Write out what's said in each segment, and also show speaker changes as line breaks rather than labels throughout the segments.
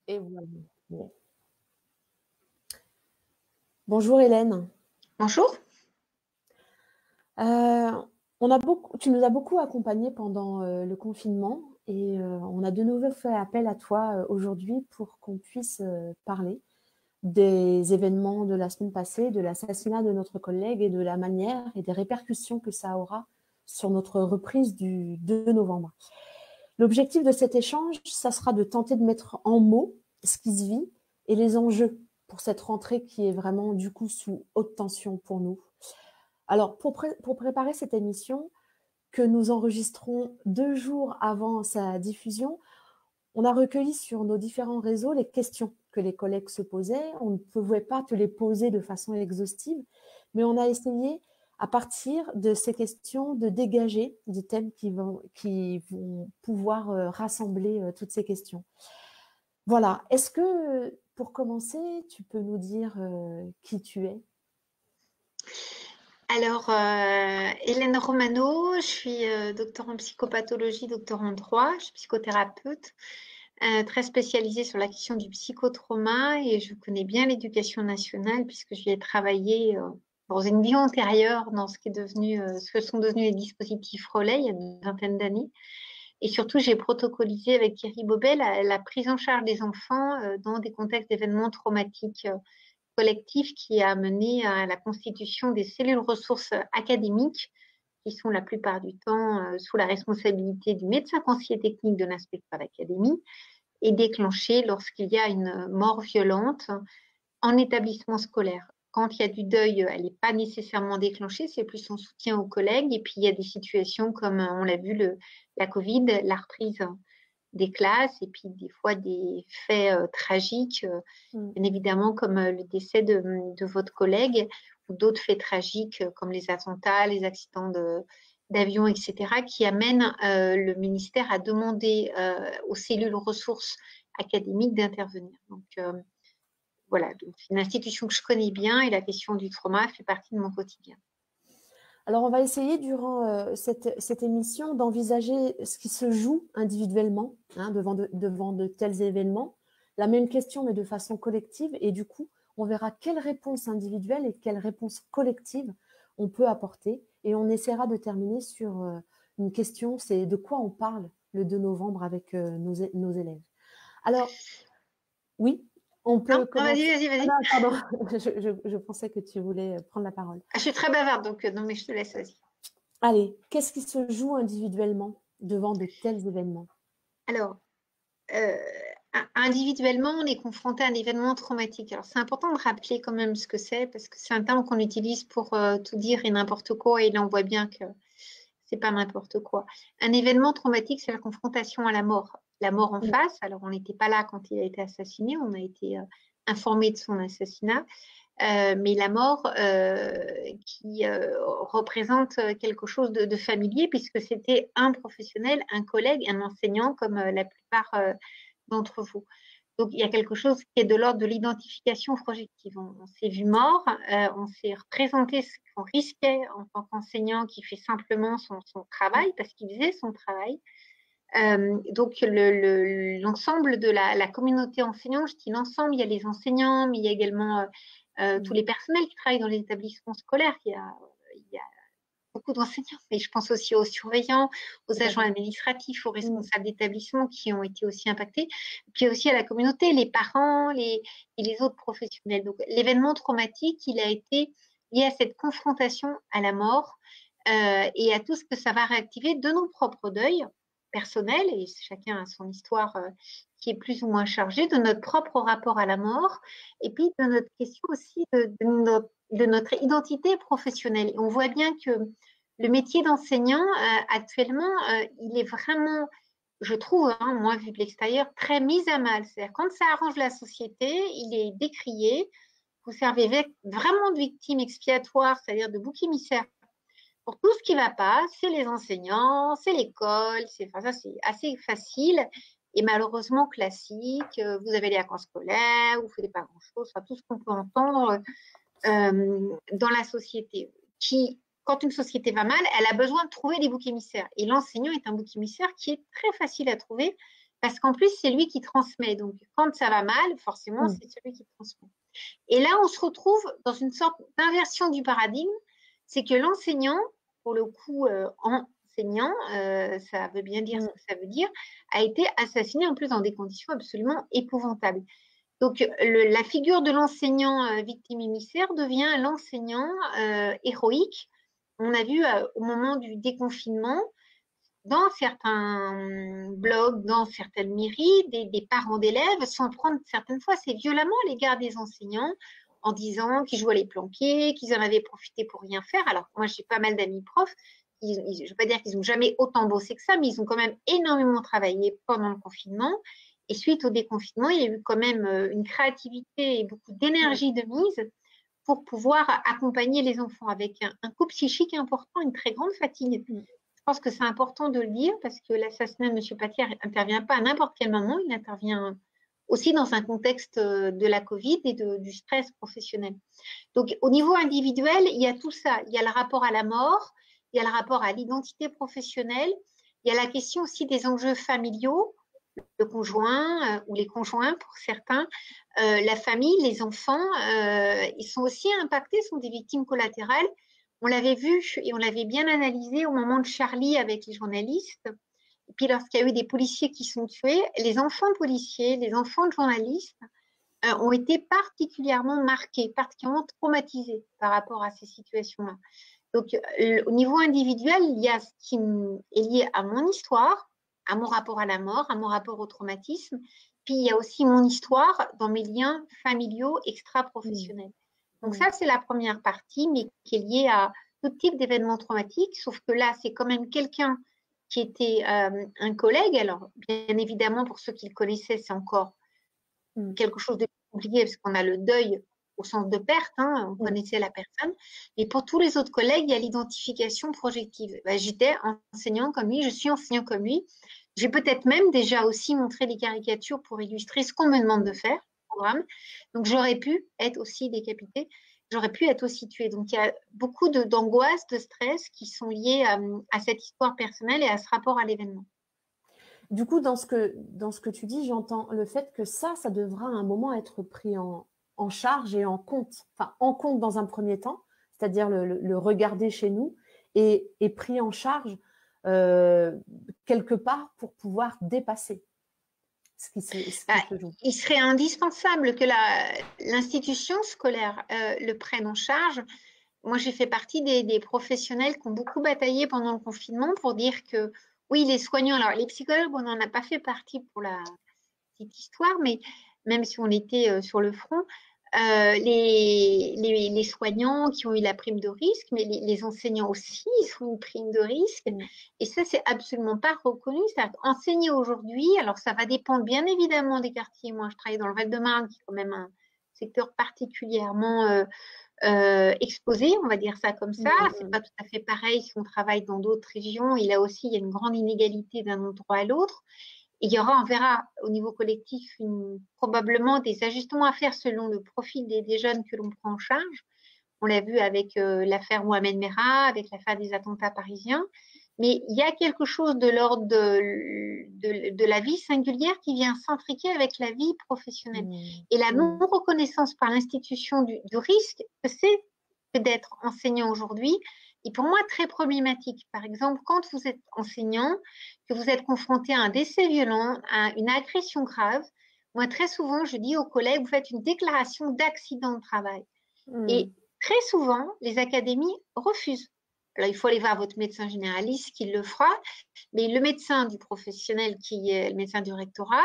Et voilà. Bon. Bonjour Hélène.
Bonjour.
Tu nous as beaucoup accompagnés pendant le confinement et on a de nouveau fait appel à toi aujourd'hui pour qu'on puisse parler des événements de la semaine passée, de l'assassinat de notre collègue et de la manière et des répercussions que ça aura sur notre reprise du 2 novembre. L'objectif de cet échange, ça sera de tenter de mettre en mots ce qui se vit et les enjeux pour cette rentrée qui est vraiment du coup sous haute tension pour nous. Alors, pour préparer cette émission que nous enregistrons 2 jours avant sa diffusion, on a recueilli sur nos différents réseaux les questions que les collègues se posaient. On ne pouvait pas te les poser de façon exhaustive, mais on a essayé, à partir de ces questions, de dégager des thèmes qui vont pouvoir rassembler toutes ces questions. Voilà. Est-ce que, pour commencer, tu peux nous dire qui tu es?
Alors, Hélène Romano, je suis docteur en psychopathologie, docteur en droit, je suis psychothérapeute, très spécialisée sur la question du psychotrauma et je connais bien l'éducation nationale puisque j'y ai travaillé dans une vie antérieure dans ce que sont devenus les dispositifs relais il y a une vingtaine d'années. Et surtout, j'ai protocolisé avec Thierry Bobet la prise en charge des enfants dans des contextes d'événements traumatiques collectif qui a mené à la constitution des cellules ressources académiques qui sont la plupart du temps sous la responsabilité du médecin conseiller technique de l'inspecteur d'académie et déclenchées lorsqu'il y a une mort violente en établissement scolaire. Quand il y a du deuil, elle n'est pas nécessairement déclenchée, c'est plus son soutien aux collègues. Et puis, il y a des situations comme on l'a vu, la Covid, la reprise des classes et puis des fois des faits tragiques, bien évidemment comme le décès de votre collègue ou d'autres faits tragiques comme les attentats, les accidents d'avion, etc., qui amènent le ministère à demander aux cellules ressources académiques d'intervenir. Donc, voilà, c'est une institution que je connais bien et la question du trauma fait partie de mon quotidien.
Alors, on va essayer durant cette émission d'envisager ce qui se joue individuellement devant de tels événements. La même question, mais de façon collective. Et du coup, on verra quelles réponses individuelles et quelles réponses collectives on peut apporter. Et on essaiera de terminer sur une question, c'est de quoi on parle le 2 novembre avec nos élèves. Alors, oui, on peut
Non,
commencer.
vas-y.
Ah non, pardon, je pensais que tu voulais prendre la parole.
Je suis très bavarde, donc non, mais je te laisse, vas-y.
Allez, qu'est-ce qui se joue individuellement devant de tels événements?
Alors, euh, individuellement, on est confronté à un événement traumatique. Alors, c'est important de rappeler quand même ce que c'est, parce que c'est un terme qu'on utilise pour tout dire et n'importe quoi, et là, on voit bien que c'est pas n'importe quoi. Un événement traumatique, c'est la confrontation à la mort en face. Alors, on n'était pas là quand il a été assassiné, on a été informé de son assassinat. Mais la mort qui représente quelque chose de familier puisque c'était un professionnel, un collègue, un enseignant comme la plupart d'entre vous. Donc il y a quelque chose qui est de l'ordre de l'identification projective. On s'est vu mort, on s'est représenté ce qu'on risquait en tant qu'enseignant qui fait simplement son travail parce qu'il faisait son travail. Donc l'ensemble de la communauté enseignante, je dis l'ensemble, il y a les enseignants, mais il y a également tous les personnels qui travaillent dans les établissements scolaires. Il y a beaucoup d'enseignants, mais je pense aussi aux surveillants, aux agents administratifs, aux responsables d'établissement qui ont été aussi impactés, puis aussi à la communauté, les parents et les autres professionnels. Donc l'événement traumatique, il a été lié à cette confrontation à la mort et à tout ce que ça va réactiver de nos propres deuils personnels, et chacun a son histoire qui est plus ou moins chargée, de notre propre rapport à la mort, et puis de notre question aussi de notre identité professionnelle. Et on voit bien que le métier d'enseignant, actuellement, il est vraiment, je trouve, moi, vu de l'extérieur, très mis à mal. C'est-à-dire, quand ça arrange la société, il est décrié. Vous servez vraiment de victime expiatoire, c'est-à-dire de bouc émissaire pour tout ce qui ne va pas, c'est les enseignants, c'est l'école, ça c'est assez facile et malheureusement classique. Vous avez les vacances scolaires, vous ne faites pas grand-chose, enfin, tout ce qu'on peut entendre dans la société. Quand une société va mal, elle a besoin de trouver des boucs émissaires. Et l'enseignant est un bouc émissaire qui est très facile à trouver parce qu'en plus, c'est lui qui transmet. Donc, quand ça va mal, forcément, c'est celui qui transmet. Et là, on se retrouve dans une sorte d'inversion du paradigme, c'est que l'enseignant, pour le coup, enseignant, ça veut bien dire ce que ça veut dire, a été assassiné en plus dans des conditions absolument épouvantables. Donc, la figure de l'enseignant victime émissaire devient l'enseignant héroïque. On a vu au moment du déconfinement, dans certains blogs, dans certaines mairies, des parents d'élèves s'en prendre certaines fois assez violemment à l'égard des enseignants en disant qu'ils jouaient les planqués, qu'ils en avaient profité pour rien faire. Alors, moi, j'ai pas mal d'amis profs. Je ne veux pas dire qu'ils n'ont jamais autant bossé que ça, mais ils ont quand même énormément travaillé pendant le confinement. Et suite au déconfinement, il y a eu quand même une créativité et beaucoup d'énergie de mise pour pouvoir accompagner les enfants avec un coup psychique important, une très grande fatigue. Je pense que c'est important de le dire parce que l'assassinat de M. Paty n'intervient pas à n'importe quel moment, il intervient aussi dans un contexte de la Covid et du stress professionnel. Donc, au niveau individuel, il y a tout ça. Il y a le rapport à la mort, il y a le rapport à l'identité professionnelle, il y a la question aussi des enjeux familiaux, le conjoint ou les conjoints pour certains, la famille, les enfants, ils sont aussi impactés, sont des victimes collatérales. On l'avait vu et on l'avait bien analysé au moment de Charlie avec les journalistes. Et puis lorsqu'il y a eu des policiers qui sont tués, les enfants policiers, les enfants de journalistes ont été particulièrement marqués, particulièrement traumatisés par rapport à ces situations-là. Donc, au niveau individuel, il y a ce qui est lié à mon histoire, à mon rapport à la mort, à mon rapport au traumatisme. Puis, il y a aussi mon histoire dans mes liens familiaux extra-professionnels. Donc, ça, c'est la première partie, mais qui est liée à tout type d'événements traumatiques, sauf que là, c'est quand même quelqu'un qui était un collègue. Alors, bien évidemment, pour ceux qui le connaissaient, c'est encore quelque chose de compliqué parce qu'on a le deuil au sens de perte, hein, on connaissait la personne. Et pour tous les autres collègues, il y a l'identification projective. Ben, j'étais enseignant comme lui, je suis enseignant comme lui. J'ai peut-être même déjà aussi montré des caricatures pour illustrer ce qu'on me demande de faire, programme. Donc, j'aurais pu être aussi décapitée, j'aurais pu être aussi tuée. Donc, il y a beaucoup d'angoisse, de stress qui sont liés à cette histoire personnelle et à ce rapport à l'événement.
Du coup, dans ce que tu dis, j'entends le fait que ça devra à un moment être pris en charge et en compte. Enfin, en compte dans un premier temps, c'est-à-dire le regarder chez nous et pris en charge quelque part pour pouvoir dépasser ce qui se joue.
Il serait indispensable que l'institution scolaire le prenne en charge. Moi, j'ai fait partie des professionnels qui ont beaucoup bataillé pendant le confinement pour dire que oui, les soignants, alors les psychologues, on n'en a pas fait partie pour la petite histoire, mais même si on était sur le front, les soignants qui ont eu la prime de risque, mais les enseignants aussi, ils ont une prime de risque. Et ça, c'est absolument pas reconnu. Enseigner aujourd'hui, alors ça va dépendre bien évidemment des quartiers. Moi, je travaille dans le Val-de-Marne, qui est quand même un secteur particulièrement exposé, on va dire ça comme ça. C'est pas tout à fait pareil si on travaille dans d'autres régions. Et là aussi, il y a une grande inégalité d'un endroit à l'autre. Et il y aura, on verra au niveau collectif, probablement des ajustements à faire selon le profil des jeunes que l'on prend en charge. On l'a vu avec l'affaire Mohamed Merah, avec l'affaire des attentats parisiens. Mais il y a quelque chose de l'ordre de la vie singulière qui vient s'intriquer avec la vie professionnelle. Et la non-reconnaissance par l'institution du risque que c'est d'être enseignant aujourd'hui est pour moi très problématique. Par exemple, quand vous êtes enseignant, que vous êtes confronté à un décès violent, à une agression grave, moi très souvent, je dis aux collègues, vous faites une déclaration d'accident de travail. Et très souvent, les académies refusent. Alors, il faut aller voir votre médecin généraliste qui le fera, mais le médecin du professionnel qui est le médecin du rectorat,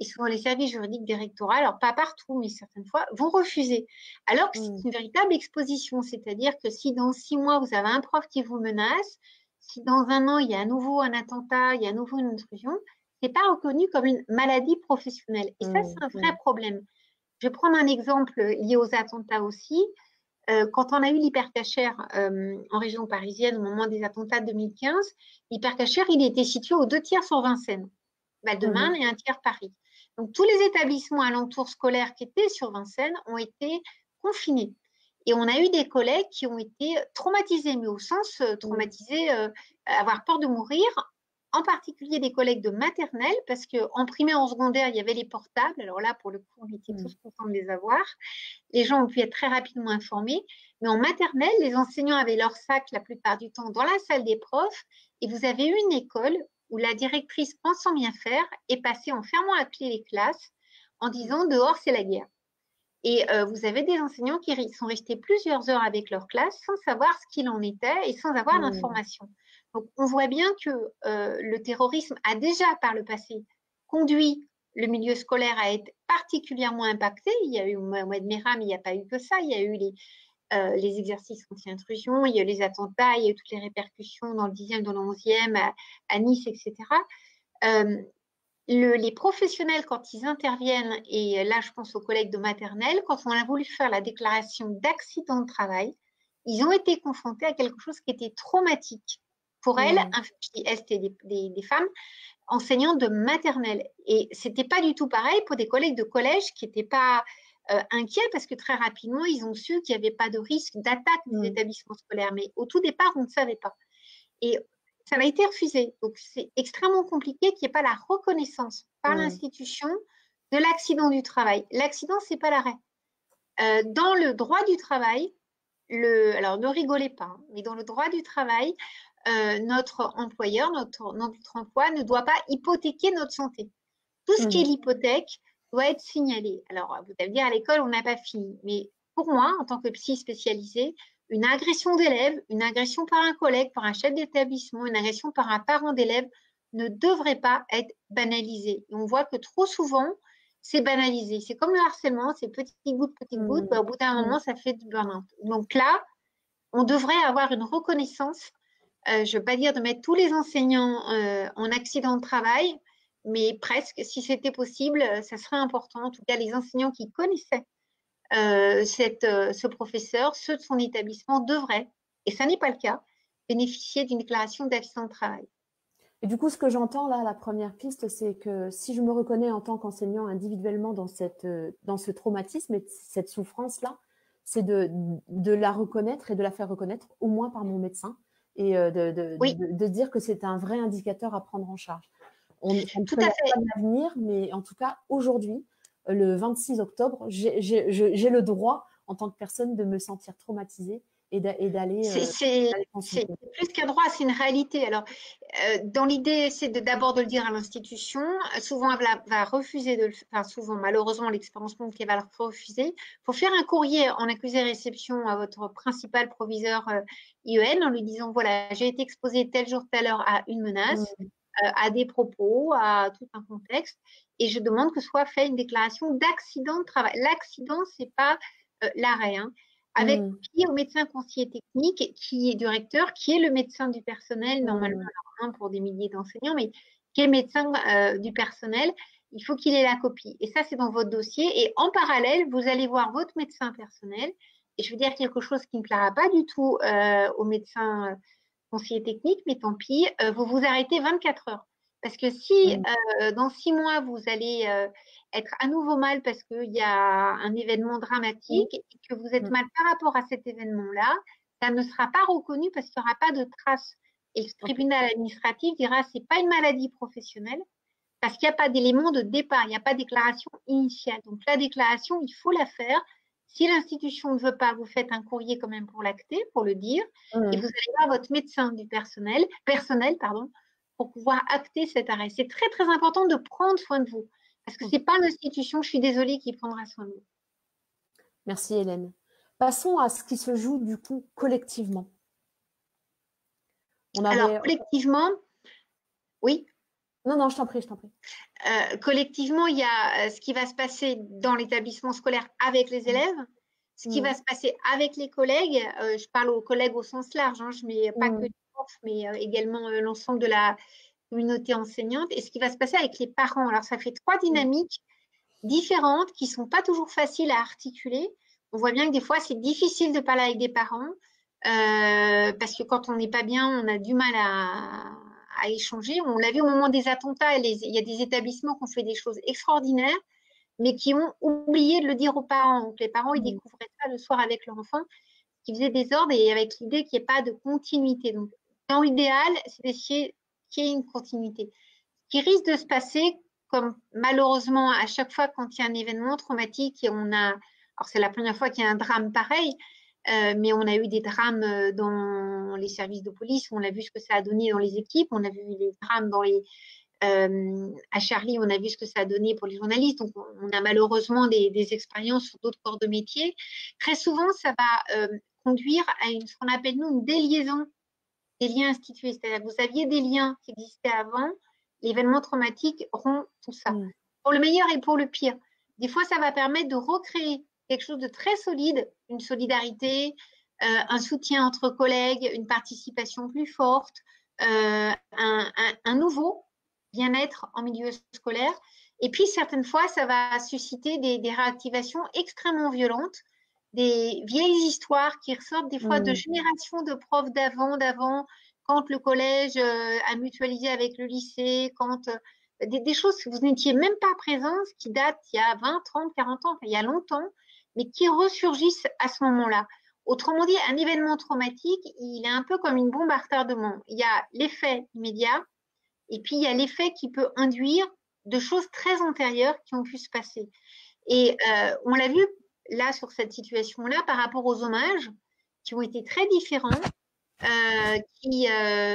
et souvent les services juridiques des rectorats, alors pas partout, mais certaines fois, vont refuser. Alors que c'est une véritable exposition, c'est-à-dire que si dans 6 mois, vous avez un prof qui vous menace, si dans 1 an, il y a à nouveau un attentat, il y a à nouveau une intrusion, ce n'est pas reconnu comme une maladie professionnelle. Et ça, c'est un vrai problème. Je vais prendre un exemple lié aux attentats aussi. Quand on a eu l'hypercachère en région parisienne au moment des attentats de 2015, l'hypercachère, il était situé aux 2 tiers sur Vincennes, Val-de-Marne et 1 tiers Paris. Donc, tous les établissements alentours scolaires qui étaient sur Vincennes ont été confinés. Et on a eu des collègues qui ont été traumatisés, mais au sens traumatisés, avoir peur de mourir en particulier des collègues de maternelle, parce qu'en primaire, en secondaire, il y avait les portables. Alors là, pour le coup, on était tous contents de les avoir. Les gens ont pu être très rapidement informés. Mais en maternelle, les enseignants avaient leur sac la plupart du temps dans la salle des profs. Et vous avez eu une école où la directrice, pensant bien faire, est passée en fermant à clé les classes, en disant dehors, c'est la guerre. Et vous avez des enseignants qui sont restés plusieurs heures avec leur classe sans savoir ce qu'il en était et sans avoir l'information. Donc, on voit bien que le terrorisme a déjà, par le passé, conduit le milieu scolaire à être particulièrement impacté. Il y a eu au mois de Mehram, mais il n'y a pas eu que ça. Il y a eu les exercices anti-intrusion, il y a eu les attentats, il y a eu toutes les répercussions dans le 10e, dans le 11e, à Nice, etc. Les professionnels, quand ils interviennent, et là je pense aux collègues de maternelle, quand on a voulu faire la déclaration d'accident de travail, ils ont été confrontés à quelque chose qui était traumatique pour elles, c'était des femmes enseignantes de maternelle. Et c'était pas du tout pareil pour des collègues de collège qui n'étaient pas inquiets parce que très rapidement, ils ont su qu'il n'y avait pas de risque d'attaque des établissements scolaires. Mais au tout départ, on ne savait pas. Et ça a été refusé. Donc, c'est extrêmement compliqué qu'il n'y ait pas la reconnaissance par l'institution de l'accident du travail. L'accident, ce n'est pas l'arrêt. Dans le droit du travail, alors ne rigolez pas, mais dans le droit du travail, notre employeur, notre emploi ne doit pas hypothéquer notre santé. Tout ce qui est l'hypothèque doit être signalé. Alors, vous allez me dire, à l'école, on n'a pas fini. Mais pour moi, en tant que psy spécialisée, une agression d'élève, une agression par un collègue, par un chef d'établissement, une agression par un parent d'élève ne devrait pas être banalisée. Et on voit que trop souvent, c'est banalisé. C'est comme le harcèlement, c'est petite goutte, au bout d'un moment, ça fait du burn-out. Donc là, on devrait avoir une reconnaissance, je ne veux pas dire de mettre tous les enseignants en accident de travail, mais presque, si c'était possible, ça serait important. En tout cas, les enseignants qui connaissaient ce professeur, ceux de son établissement devraient, et ça n'est pas le cas, bénéficier d'une déclaration d'accident de travail.
Et du coup, ce que j'entends là, la première piste, c'est que si je me reconnais en tant qu'enseignant individuellement dans ce traumatisme et cette souffrance-là, c'est de la reconnaître et de la faire reconnaître, au moins par mon médecin, et de dire que c'est un vrai indicateur à prendre en charge. On ne connaît pas l'avenir, mais en tout cas, aujourd'hui, le 26 octobre, j'ai le droit, en tant que personne, de me sentir traumatisée et d'aller.
C'est plus qu'un droit, c'est une réalité. Alors, dans l'idée, c'est d'abord de le dire à l'institution. Souvent, elle va refuser de le faire. Enfin, souvent, malheureusement, l'expérience montre qu'elle va le refuser. Il faut faire un courrier en accusé-réception à votre principal proviseur IEN en lui disant, voilà, j'ai été exposé tel jour, telle heure à une menace, à des propos, à tout un contexte, et je demande que soit fait une déclaration d'accident de travail. L'accident, c'est pas l'arrêt, hein. Avec qui au médecin conseiller technique, qui est du recteur, qui est le médecin du personnel, normalement, alors, pour des milliers d'enseignants, mais qui est médecin du personnel, il faut qu'il ait la copie. Et ça, c'est dans votre dossier. Et en parallèle, vous allez voir votre médecin personnel. Et je veux dire quelque chose qui ne plaira pas du tout au médecin conseiller technique, mais tant pis, vous vous arrêtez 24 heures. Parce que si dans 6 mois, vous allez être à nouveau mal parce qu'il y a un événement dramatique et que vous êtes mal par rapport à cet événement-là, ça ne sera pas reconnu parce qu'il n'y aura pas de traces. Et le tribunal administratif dira c'est pas une maladie professionnelle parce qu'il n'y a pas d'élément de départ, il n'y a pas de déclaration initiale. Donc la déclaration, il faut la faire. Si l'institution ne veut pas, vous faites un courrier quand même pour l'acter, pour le dire, et vous allez voir votre médecin du personnel, pour pouvoir acter cet arrêt. C'est très, très important de prendre soin de vous, parce que ce n'est pas l'institution, je suis désolée, qui prendra soin de vous.
Merci Hélène. Passons à ce qui se joue du coup collectivement.
Alors, collectivement, oui.
Non, je t'en prie.
Collectivement, il y a ce qui va se passer dans l'établissement scolaire avec les élèves, ce qui va se passer avec les collègues. Je parle aux collègues au sens large, hein, je ne mets pas que les profs, mais également l'ensemble de la communauté enseignante, et ce qui va se passer avec les parents. Alors, ça fait 3 dynamiques différentes qui ne sont pas toujours faciles à articuler. On voit bien que des fois, c'est difficile de parler avec des parents parce que quand on n'est pas bien, on a du mal à échanger. On l'a vu au moment des attentats, il y a des établissements qui ont fait des choses extraordinaires, mais qui ont oublié de le dire aux parents. Donc, les parents, ils découvraient ça le soir avec leur enfant, qui faisait des ordres et avec l'idée qu'il n'y ait pas de continuité. Donc, dans l'idéal, c'est d'essayer qu'il y ait une continuité. Ce qui risque de se passer, comme malheureusement à chaque fois quand il y a un événement traumatique et alors c'est la première fois qu'il y a un drame pareil, mais on a eu des drames dans les services de police, on a vu ce que ça a donné dans les équipes, on a vu les drames à Charlie, on a vu ce que ça a donné pour les journalistes, donc on a malheureusement des expériences sur d'autres corps de métier. Très souvent, ça va conduire à ce qu'on appelle nous une déliaison des liens institués, c'est-à-dire que vous aviez des liens qui existaient avant, l'événement traumatique rompt tout ça, pour le meilleur et pour le pire. Des fois, ça va permettre de recréer quelque chose de très solide, une solidarité, un soutien entre collègues, une participation plus forte, un nouveau bien-être en milieu scolaire. Et puis, certaines fois, ça va susciter des réactivations extrêmement violentes, des vieilles histoires qui ressortent des fois de générations de profs d'avant, quand le collège a mutualisé avec le lycée, quand des choses que vous n'étiez même pas présents, qui datent il y a 20, 30, 40 ans, enfin, il y a longtemps, mais qui ressurgissent à ce moment-là. Autrement dit, un événement traumatique, il est un peu comme une bombe à retardement. Il y a l'effet immédiat, et puis il y a l'effet qui peut induire de choses très antérieures qui ont pu se passer. Et on l'a vu là sur cette situation-là par rapport aux hommages qui ont été très différents, qui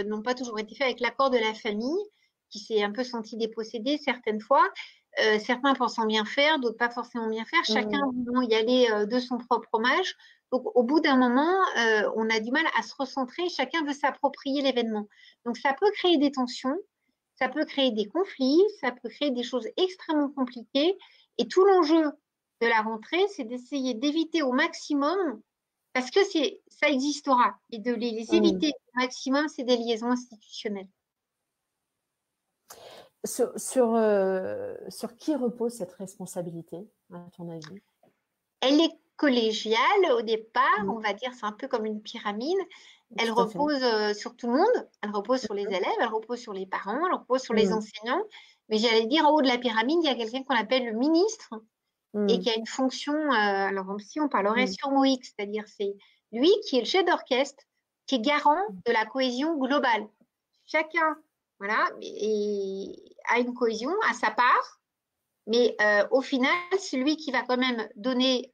n'ont pas toujours été faits avec l'accord de la famille, qui s'est un peu senti dépossédée certaines fois, certains pensant bien faire, d'autres pas forcément bien faire, chacun voulant y aller de son propre hommage. Donc au bout d'un moment, on a du mal à se recentrer, chacun veut s'approprier l'événement. Donc ça peut créer des tensions, ça peut créer des conflits, ça peut créer des choses extrêmement compliquées. Et tout l'enjeu de la rentrée, c'est d'essayer d'éviter au maximum, parce que ça existera, et de les éviter au maximum, c'est des liaisons institutionnelles.
Sur qui repose cette responsabilité, à ton avis?
Elle est collégiale au départ, on va dire, c'est un peu comme une pyramide. Elle repose sur tout le monde, elle repose sur les élèves, elle repose sur les parents, elle repose sur les enseignants. Mais j'allais dire, en haut de la pyramide, il y a quelqu'un qu'on appelle le ministre et qui a une fonction, alors si on parlerait sur Moïse, c'est-à-dire c'est lui qui est le chef d'orchestre, qui est garant de la cohésion globale. Chacun, voilà, a une cohésion à sa part, mais au final, c'est lui qui va quand même donner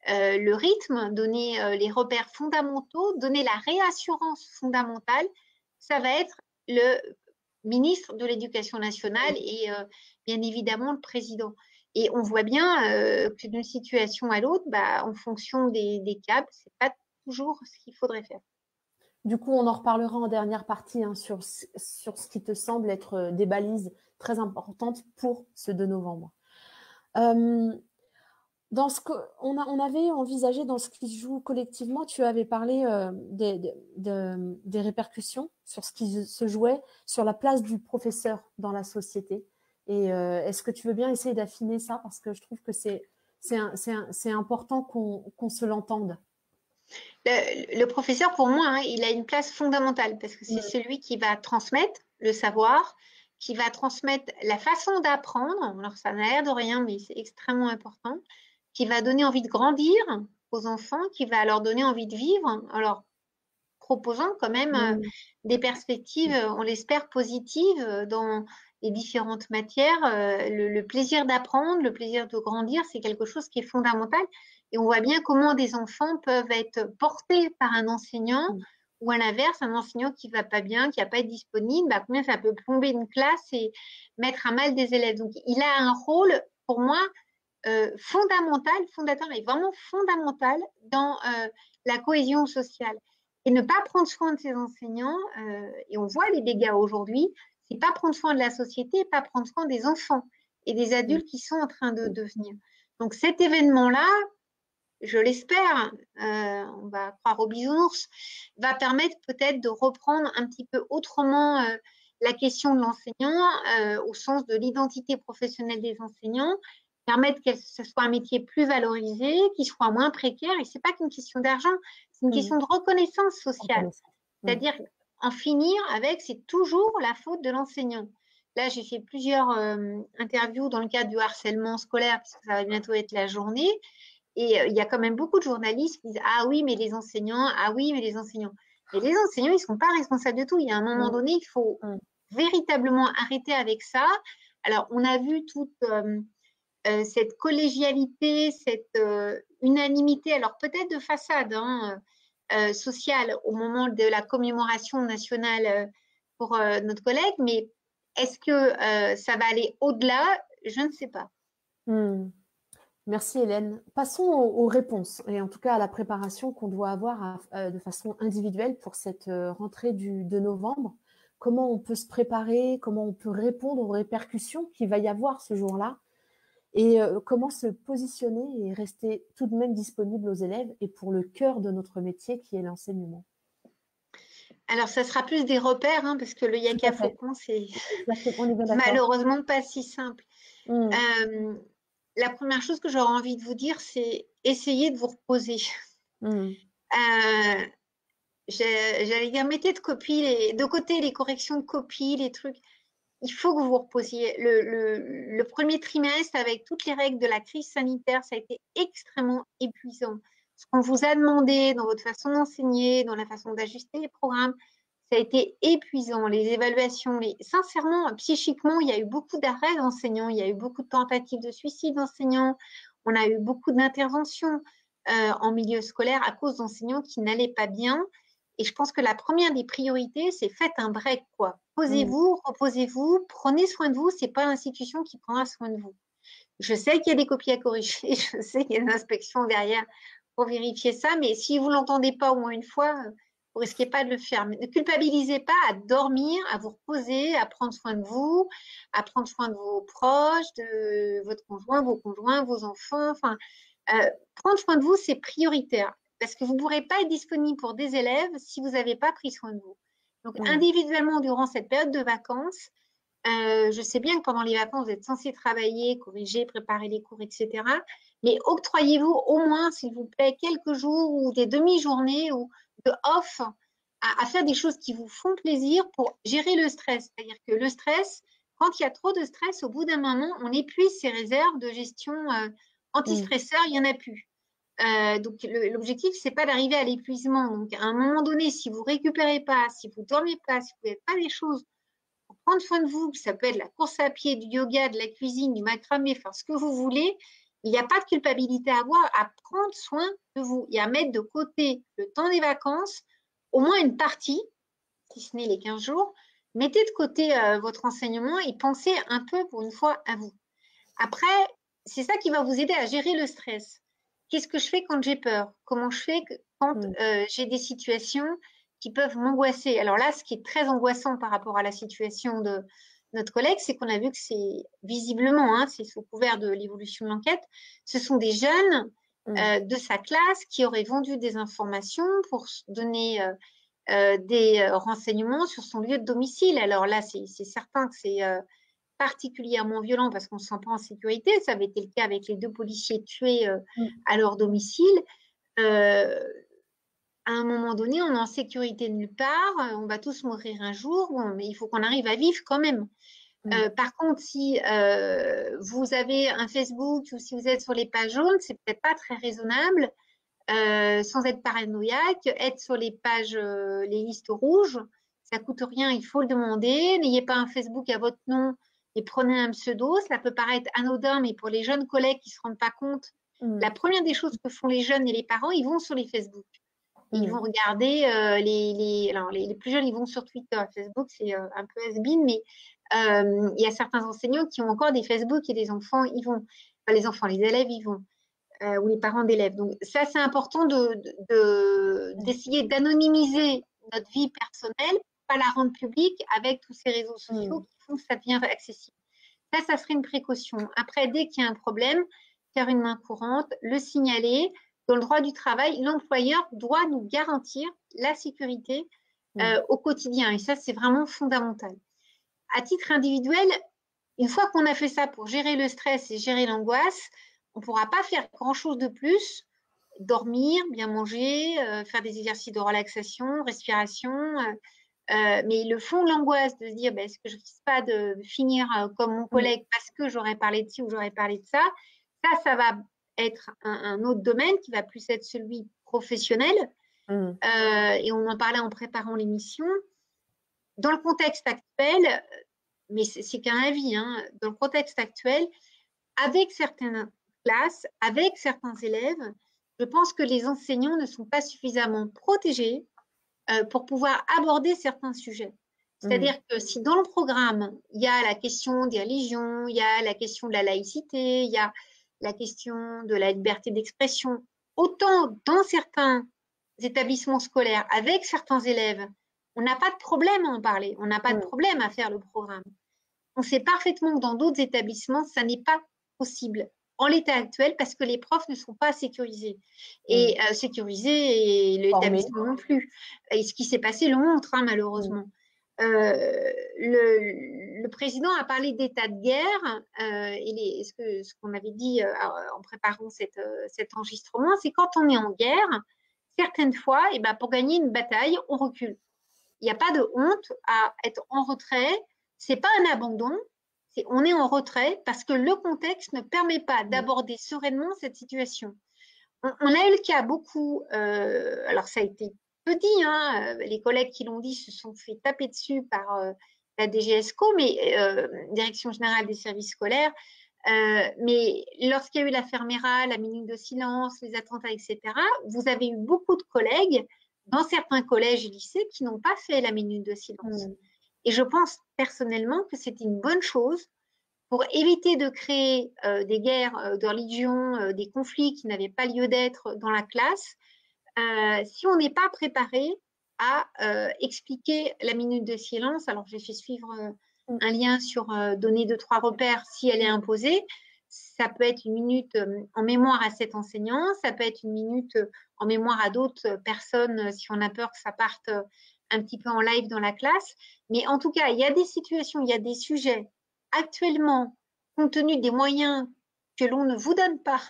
le rythme, donner les repères fondamentaux, donner la réassurance fondamentale. Ça va être le ministre de l'Éducation nationale et bien évidemment le président. Et on voit bien que d'une situation à l'autre, en fonction des câbles, ce n'est pas toujours ce qu'il faudrait faire.
Du coup, on en reparlera en dernière partie sur ce qui te semble être des balises très importantes pour ce 2 novembre. Dans ce qu'on avait envisagé dans ce qui se joue collectivement, tu avais parlé des répercussions sur ce qui se jouait, sur la place du professeur dans la société. Et est-ce que tu veux bien essayer d'affiner ça? Parce que je trouve que c'est important qu'on se l'entende.
Le professeur, pour moi, il a une place fondamentale parce que c'est celui qui va transmettre le savoir, qui va transmettre la façon d'apprendre. Alors, ça n'a l'air de rien, mais c'est extrêmement important. Qui va donner envie de grandir aux enfants, qui va leur donner envie de vivre, en leur proposant quand même des perspectives, on l'espère, positives dans les différentes matières. Le plaisir d'apprendre, le plaisir de grandir, c'est quelque chose qui est fondamental. Et on voit bien comment des enfants peuvent être portés par un enseignant ou à l'inverse, un enseignant qui ne va pas bien, qui ne va pas être disponible, combien ça peut plomber une classe et mettre à mal des élèves. Donc, il a un rôle, pour moi, fondateur, mais vraiment fondamental dans la cohésion sociale. Et ne pas prendre soin de ses enseignants, et on voit les dégâts aujourd'hui, c'est pas prendre soin de la société, pas prendre soin des enfants et des adultes qui sont en train de devenir. Donc cet événement-là, je l'espère, on va croire aux bisounours, va permettre peut-être de reprendre un petit peu autrement la question de l'enseignant au sens de l'identité professionnelle des enseignants, permettre que ce soit un métier plus valorisé, qu'il soit moins précaire. Et ce n'est pas qu'une question d'argent, c'est une question de reconnaissance sociale. C'est-à-dire en finir avec, c'est toujours la faute de l'enseignant. Là, j'ai fait plusieurs interviews dans le cadre du harcèlement scolaire, puisque ça va bientôt être la journée. Et il y a quand même beaucoup de journalistes qui disent « Ah oui, mais les enseignants, ah oui, mais les enseignants ». Et les enseignants, ils ne sont pas responsables de tout. Il y a un moment donné, il faut véritablement arrêter avec ça. Alors, on a vu toute cette collégialité, cette unanimité, alors peut-être de façade sociale au moment de la commémoration nationale pour notre collègue, mais est-ce que ça va aller au-delà? Je ne sais pas.
Merci Hélène. Passons aux réponses et en tout cas à la préparation qu'on doit avoir de façon individuelle pour cette rentrée de novembre. Comment on peut se préparer, comment on peut répondre aux répercussions qu'il va y avoir ce jour-là et comment se positionner et rester tout de même disponible aux élèves et pour le cœur de notre métier qui est l'enseignement.
Alors, ça sera plus des repères, parce que le yaka faucon, c'est malheureusement pas si simple. La première chose que j'aurais envie de vous dire, c'est essayer de vous reposer. J'allais dire, mettez de côté les corrections de copie, les trucs. Il faut que vous vous reposiez. Le premier trimestre, avec toutes les règles de la crise sanitaire, ça a été extrêmement épuisant. Ce qu'on vous a demandé dans votre façon d'enseigner, dans la façon d'ajuster les programmes, ça a été épuisant. Les évaluations, sincèrement, psychiquement, il y a eu beaucoup d'arrêts d'enseignants, il y a eu beaucoup de tentatives de suicide d'enseignants, on a eu beaucoup d'interventions en milieu scolaire à cause d'enseignants qui n'allaient pas bien. Et je pense que la première des priorités, c'est faites un break, quoi. Posez-vous, reposez-vous, prenez soin de vous. C'est pas l'institution qui prendra soin de vous. Je sais qu'il y a des copies à corriger, je sais qu'il y a une inspection derrière pour vérifier ça, mais si vous l'entendez pas au moins une fois, vous risquez pas de le faire. Mais ne culpabilisez pas à dormir, à vous reposer, à prendre soin de vous, à prendre soin de vos proches, de votre conjoint, vos enfants. Enfin, prendre soin de vous, c'est prioritaire. Parce que vous ne pourrez pas être disponible pour des élèves si vous n'avez pas pris soin de vous. Donc, individuellement, durant cette période de vacances, je sais bien que pendant les vacances, vous êtes censé travailler, corriger, préparer les cours, etc. Mais octroyez-vous au moins, s'il vous plaît, quelques jours ou des demi-journées ou de off à faire des choses qui vous font plaisir pour gérer le stress. C'est-à-dire que le stress, quand il y a trop de stress, au bout d'un moment, on épuise ses réserves de gestion anti-stresseur, il n'y en a plus. Donc, l'objectif, c'est pas d'arriver à l'épuisement. Donc, à un moment donné, si vous récupérez pas, si vous dormez pas, si vous ne faites pas des choses pour prendre soin de vous, ça peut être la course à pied, du yoga, de la cuisine, du macramé, faire ce que vous voulez, il n'y a pas de culpabilité à avoir, à prendre soin de vous et à mettre de côté le temps des vacances, au moins une partie, si ce n'est les 15 jours, mettez de côté votre enseignement et pensez un peu pour une fois à vous. Après, c'est ça qui va vous aider à gérer le stress. Qu'est-ce que je fais quand j'ai peur? Comment je fais quand j'ai des situations qui peuvent m'angoisser? Alors là, ce qui est très angoissant par rapport à la situation de notre collègue, c'est qu'on a vu que c'est visiblement, c'est sous couvert de l'évolution de l'enquête, ce sont des jeunes de sa classe qui auraient vendu des informations pour donner des renseignements sur son lieu de domicile. Alors là, c'est certain que c'est particulièrement violent parce qu'on ne se sent pas en sécurité. Ça avait été le cas avec les 2 policiers tués à leur domicile. À un moment donné, on est en sécurité nulle part, on va tous mourir un jour, mais il faut qu'on arrive à vivre quand même. Par contre, si vous avez un Facebook ou si vous êtes sur les pages jaunes, c'est peut-être pas très raisonnable, sans être paranoïaque, être sur les pages, les listes rouges, ça coûte rien, il faut le demander. N'ayez pas un Facebook à votre nom et prenez un pseudo. Ça peut paraître anodin, mais pour les jeunes collègues qui ne se rendent pas compte, la première des choses que font les jeunes et les parents, ils vont sur les Facebook. Ils vont regarder alors les plus jeunes, ils vont sur Twitter. Facebook, c'est un peu has-been, mais il y a certains enseignants qui ont encore des Facebook et les enfants, ils vont. Enfin, les enfants, les élèves, ils vont. Ou les parents d'élèves. Donc ça, c'est important d'essayer d'anonymiser notre vie personnelle, pas la rendre publique avec tous ces réseaux sociaux qui font que ça devient accessible. Ça serait une précaution. Après, dès qu'il y a un problème, faire une main courante, le signaler. Dans le droit du travail, l'employeur doit nous garantir la sécurité au quotidien. Et ça, c'est vraiment fondamental. À titre individuel, une fois qu'on a fait ça pour gérer le stress et gérer l'angoisse, on ne pourra pas faire grand-chose de plus. Dormir, bien manger, faire des exercices de relaxation, respiration. Mais le fond de l'angoisse de se dire, est-ce que je ne risque pas de finir comme mon collègue parce que j'aurais parlé de ci ou j'aurais parlé de ça, ça va être un autre domaine qui va plus être celui professionnel. Et on en parlait en préparant l'émission. dans le contexte actuel, mais c'est qu'un avis, hein, dans le contexte actuel, avec certaines classes, avec certains élèves, je pense que les enseignants ne sont pas suffisamment protégés pour pouvoir aborder certains sujets. C'est-à-dire que si dans le programme, il y a la question des religions, il y a la question de la laïcité, il y a la question de la liberté d'expression, autant dans certains établissements scolaires, avec certains élèves, on n'a pas de problème à en parler, on n'a pas de problème à faire le programme. On sait parfaitement que dans d'autres établissements, ça n'est pas possible en l'état actuel parce que les profs ne sont pas sécurisés. Et sécurisés, et l'établissement non plus. Et ce qui s'est passé le montre, hein, malheureusement. Le président a parlé d'état de guerre et ce qu'on avait dit en préparant cet enregistrement, c'est quand on est en guerre, certaines fois, et ben, pour gagner une bataille, on recule. Il n'y a pas de honte à être en retrait. C'est pas un abandon, on est en retrait parce que le contexte ne permet pas d'aborder sereinement cette situation. On a eu le cas beaucoup, alors ça a été peu dit, hein, les collègues qui l'ont dit se sont fait taper dessus par la DGESCO, mais Direction Générale des Services Scolaires, mais lorsqu'il y a eu la Fermera, la minute de silence, les attentats, etc., vous avez eu beaucoup de collègues dans certains collèges et lycées qui n'ont pas fait la minute de silence. Et je pense personnellement que c'est une bonne chose pour éviter de créer des guerres de religion, des conflits qui n'avaient pas lieu d'être dans la classe, si on n'est pas préparé à expliquer la minute de silence. Alors, j'ai fait suivre un lien sur donner 2-3 repères si elle est imposée. Ça peut être une minute en mémoire à cet enseignant, ça peut être une minute en mémoire à d'autres personnes si on a peur que ça parte un petit peu en live dans la classe. Mais en tout cas, il y a des situations, il y a des sujets actuellement, compte tenu des moyens que l'on ne vous donne pas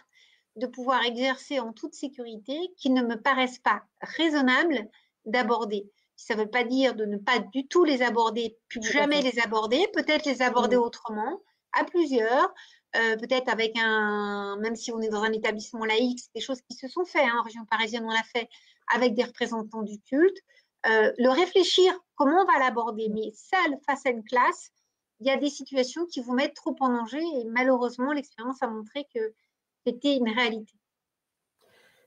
de pouvoir exercer en toute sécurité, qui ne me paraissent pas raisonnables d'aborder. Ça ne veut pas dire de ne pas du tout les aborder, plus jamais les aborder, peut-être les aborder autrement, à plusieurs, peut-être avec même si on est dans un établissement laïque, c'est des choses qui se sont faites, hein, en région parisienne on l'a fait, avec des représentants du culte, le réfléchir, comment on va l'aborder, mais seul face à une classe, il y a des situations qui vous mettent trop en danger et malheureusement, l'expérience a montré que c'était une réalité.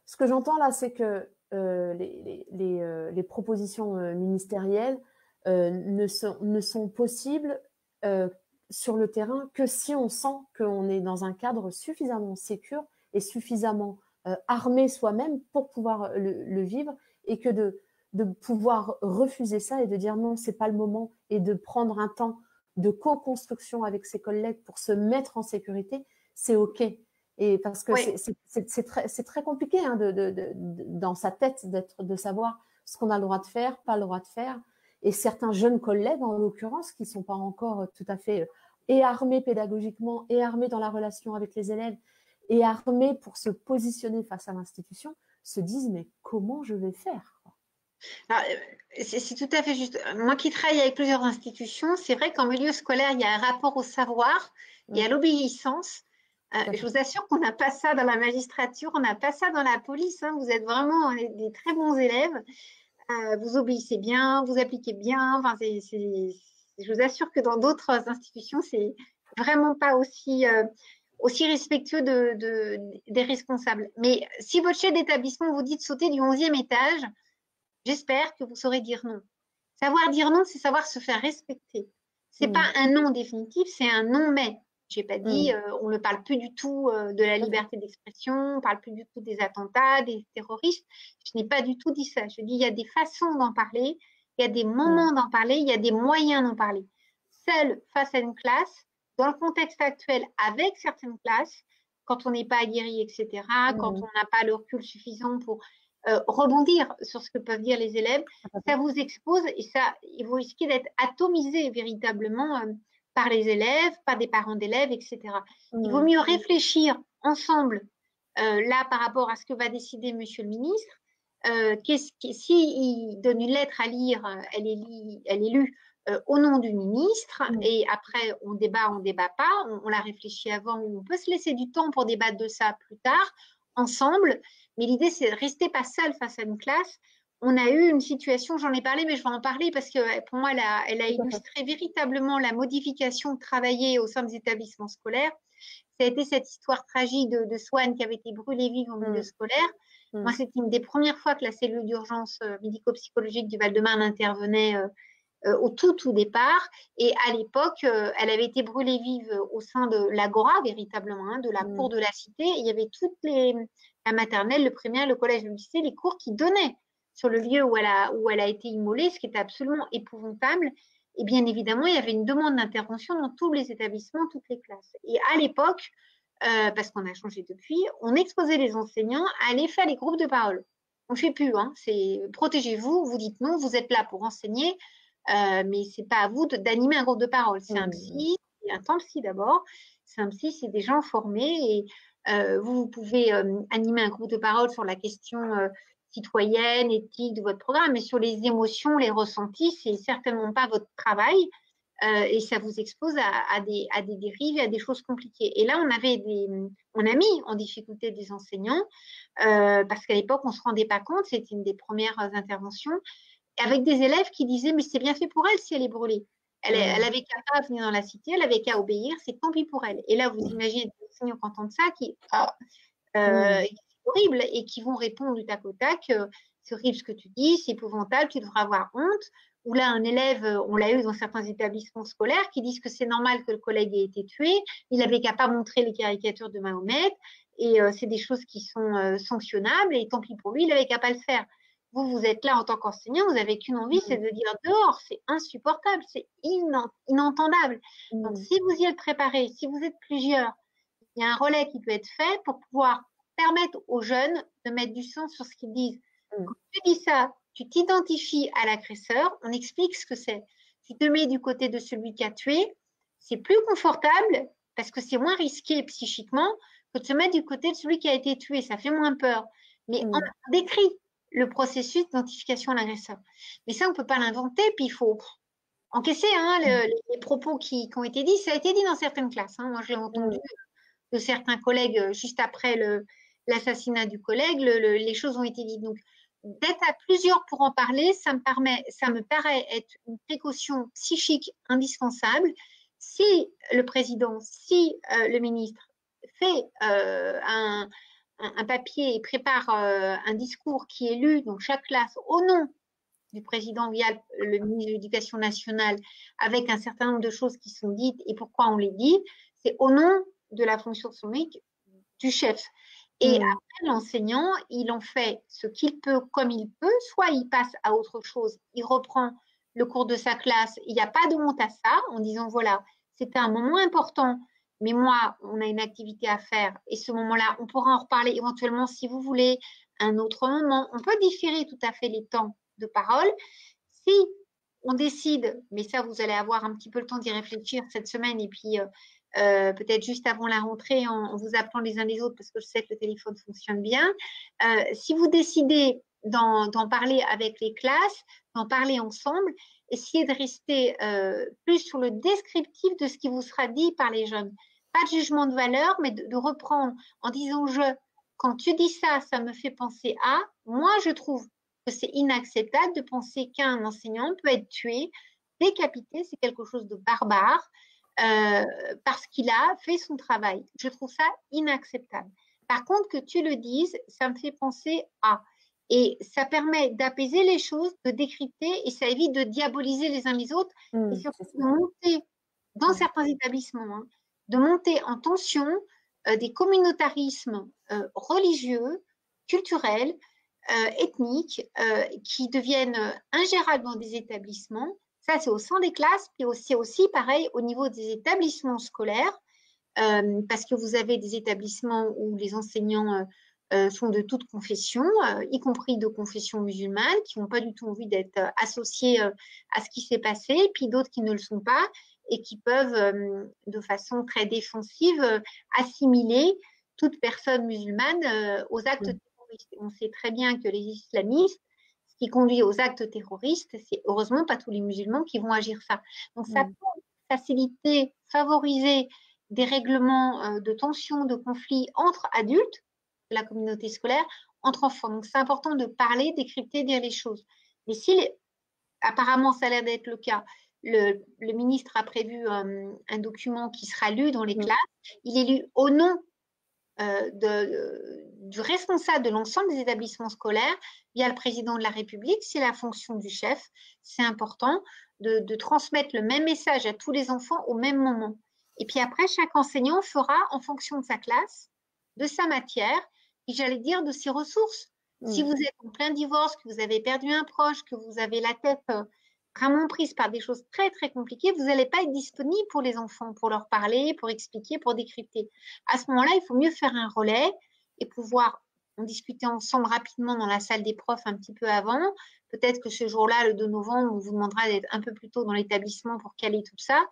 Ce que j'entends là, c'est que les propositions ministérielles ne sont possibles sur le terrain que si on sent qu'on est dans un cadre suffisamment sécure et suffisamment armé soi-même pour pouvoir le vivre, et que de pouvoir refuser ça et de dire non, c'est pas le moment, et de prendre un temps de co-construction avec ses collègues pour se mettre en sécurité, c'est OK. Et parce que c'est très compliqué hein, dans sa tête de savoir ce qu'on a le droit de faire, pas le droit de faire. Et certains jeunes collègues, en l'occurrence, qui ne sont pas encore tout à fait et armés pédagogiquement, et armés dans la relation avec les élèves, et armés pour se positionner face à l'institution, se disent mais comment je vais faire?
C'est tout à fait juste. Moi qui travaille avec plusieurs institutions, c'est vrai qu'en milieu scolaire, il y a un rapport au savoir et à l'obéissance. Je vous assure qu'on n'a pas ça dans la magistrature, on n'a pas ça dans la police. Hein. Vous êtes vraiment des très bons élèves. Vous obéissez bien, vous appliquez bien. Enfin, je vous assure que dans d'autres institutions, c'est vraiment pas aussi respectueux des responsables. Mais si votre chef d'établissement vous dit de sauter du 11e étage, j'espère que vous saurez dire non. Savoir dire non, c'est savoir se faire respecter. C'est pas un non définitif, c'est un non mais. J'ai pas dit, on ne parle plus du tout de la liberté d'expression, on ne parle plus du tout des attentats, des terroristes. Je n'ai pas du tout dit ça. Je dis, il y a des façons d'en parler, il y a des moments d'en parler, il y a des moyens d'en parler. Seul face à une classe, dans le contexte actuel, avec certaines classes, quand on n'est pas aguerri, etc., quand on n'a pas le recul suffisant pour rebondir sur ce que peuvent dire les élèves, ça vous expose et vous risquez d'être atomisé véritablement par les élèves, par des parents d'élèves, etc. Il vaut mieux réfléchir ensemble là par rapport à ce que va décider Monsieur le ministre. S'il donne une lettre à lire, elle est lue au nom du ministre et après on débat pas, on la réfléchit avant, ou on peut se laisser du temps pour débattre de ça plus tard ensemble. Mais l'idée, c'est de rester pas seul face à une classe on a eu une situation, j'en ai parlé, mais je vais en parler parce que pour moi, elle a
Tout à fait.
illustré véritablement la modification travaillée au sein des établissements scolaires. Ça a été cette histoire tragique de Swan qui avait été brûlée vive au milieu scolaire. Moi, c'était une des premières fois que la cellule d'urgence médico-psychologique du Val-de-Marne intervenait au tout départ. Et à l'époque, elle avait été brûlée vive au sein de l'Agora, véritablement, hein, de la cour de la cité. Et il y avait la maternelle, le primaire, le collège, le lycée, les cours qui donnaient sur le lieu où elle a été immolée, ce qui était absolument épouvantable. Et bien évidemment, il y avait une demande d'intervention dans tous les établissements, toutes les classes. Et à l'époque, parce qu'on a changé depuis, on exposait les enseignants à aller faire les groupes de parole. On ne fait plus, hein, c'est protégez-vous, vous dites non, vous êtes là pour enseigner, mais ce n'est pas à vous d'animer un groupe de parole. C'est un psy, un temps psy d'abord. C'est un psy, c'est des gens formés et vous pouvez animer un groupe de parole sur la question citoyenne, éthique de votre programme, mais sur les émotions, les ressentis, c'est certainement pas votre travail. Et ça vous expose à des dérives et à des choses compliquées. Et là, on a mis en difficulté des enseignants parce qu'à l'époque, on ne se rendait pas compte, c'était une des premières interventions, avec des élèves qui disaient mais c'est bien fait pour elle si elle est brûlée. Elle avait qu'à pas venir dans la cité, elle avait qu'à obéir, c'est tant pis pour elle. Et là, vous imaginez des enseignants qui entendent ça, c'est horrible et qui vont répondre du tac au tac, c'est horrible ce que tu dis, c'est épouvantable, tu devrais avoir honte. Ou là, un élève, on l'a eu dans certains établissements scolaires, qui disent que c'est normal que le collègue ait été tué, il n'avait qu'à pas montrer les caricatures de Mahomet, et c'est des choses qui sont sanctionnables, et tant pis pour lui, il n'avait qu'à pas le faire. Vous êtes là en tant qu'enseignant, vous n'avez qu'une envie, c'est de dire dehors, c'est insupportable, c'est inentendable. Donc, si vous y êtes préparé, si vous êtes plusieurs, il y a un relais qui peut être fait pour pouvoir permettre aux jeunes de mettre du sens sur ce qu'ils disent. Quand tu dis ça, tu t'identifies à l'agresseur, on explique ce que c'est. Tu te mets du côté de celui qui a tué, c'est plus confortable parce que c'est moins risqué psychiquement que de se mettre du côté de celui qui a été tué, ça fait moins peur. Mais on décrit le processus d'identification à l'agresseur. Mais ça, on ne peut pas l'inventer, puis il faut encaisser hein, les propos qui ont été dits. Ça a été dit dans certaines classes. Hein. Moi, je l'ai entendu de certains collègues juste après l'assassinat du collègue, les choses ont été dites. Donc, d'être à plusieurs pour en parler, ça me paraît être une précaution psychique indispensable. Si le président, si le ministre fait un papier et prépare un discours qui est lu dans chaque classe au nom du président via le ministre de l'Éducation nationale avec un certain nombre de choses qui sont dites et pourquoi on les dit, c'est au nom de la fonction sommique du chef. Et après, l'enseignant, il en fait ce qu'il peut comme il peut, soit il passe à autre chose, il reprend le cours de sa classe, il n'y a pas de honte à ça, en disant voilà, c'était un moment important, mais moi, on a une activité à faire, et ce moment-là, on pourra en reparler éventuellement si vous voulez, un autre moment. On peut différer tout à fait les temps de parole. Si on décide, mais ça, vous allez avoir un petit peu le temps d'y réfléchir cette semaine, et puis peut-être juste avant la rentrée en vous appelant les uns les autres parce que je sais que le téléphone fonctionne bien. Si vous décidez d'en parler avec les classes, d'en parler ensemble, essayez de rester plus sur le descriptif de ce qui vous sera dit par les jeunes. Pas de jugement de valeur, mais de reprendre en disant quand tu dis ça, ça me fait penser à, moi je trouve que c'est inacceptable de penser qu'un enseignant peut être tué, décapité, c'est quelque chose de barbare. Parce qu'il a fait son travail. Je trouve ça inacceptable. Par contre, que tu le dises, ça me fait penser à. Et ça permet d'apaiser les choses, de décrypter, et ça évite de diaboliser les uns les autres, et surtout de monter, dans certains établissements, hein, de monter en tension des communautarismes religieux, culturels, ethniques, qui deviennent ingérables dans des établissements. Ça, c'est au sein des classes, puis aussi pareil au niveau des établissements scolaires, parce que vous avez des établissements où les enseignants sont de toute confession, y compris de confession musulmane, qui n'ont pas du tout envie d'être associés à ce qui s'est passé, puis d'autres qui ne le sont pas et qui peuvent, de façon très défensive, assimiler toute personne musulmane aux actes terroristes. On sait très bien que les islamistes, ce qui conduit aux actes terroristes, c'est heureusement pas tous les musulmans qui vont agir ça. Donc ça peut faciliter, favoriser des règlements de tensions, de conflits entre adultes de la communauté scolaire entre enfants. Donc, c'est important de parler, décrypter, dire les choses. Mais si, apparemment, ça a l'air d'être le cas, le ministre a prévu un document qui sera lu dans les classes, il est lu au nom du responsable de l'ensemble des établissements scolaires via le président de la République. C'est la fonction du chef. C'est important de transmettre le même message à tous les enfants au même moment. Et puis après, chaque enseignant fera en fonction de sa classe, de sa matière, et j'allais dire de ses ressources. Si vous êtes en plein divorce, que vous avez perdu un proche, que vous avez la tête vraiment prise par des choses très, très compliquées, vous n'allez pas être disponible pour les enfants, pour leur parler, pour expliquer, pour décrypter. À ce moment-là, il faut mieux faire un relais et pouvoir en discuter ensemble rapidement dans la salle des profs un petit peu avant. Peut-être que ce jour-là, le 2 novembre, on vous demandera d'être un peu plus tôt dans l'établissement pour caler tout ça,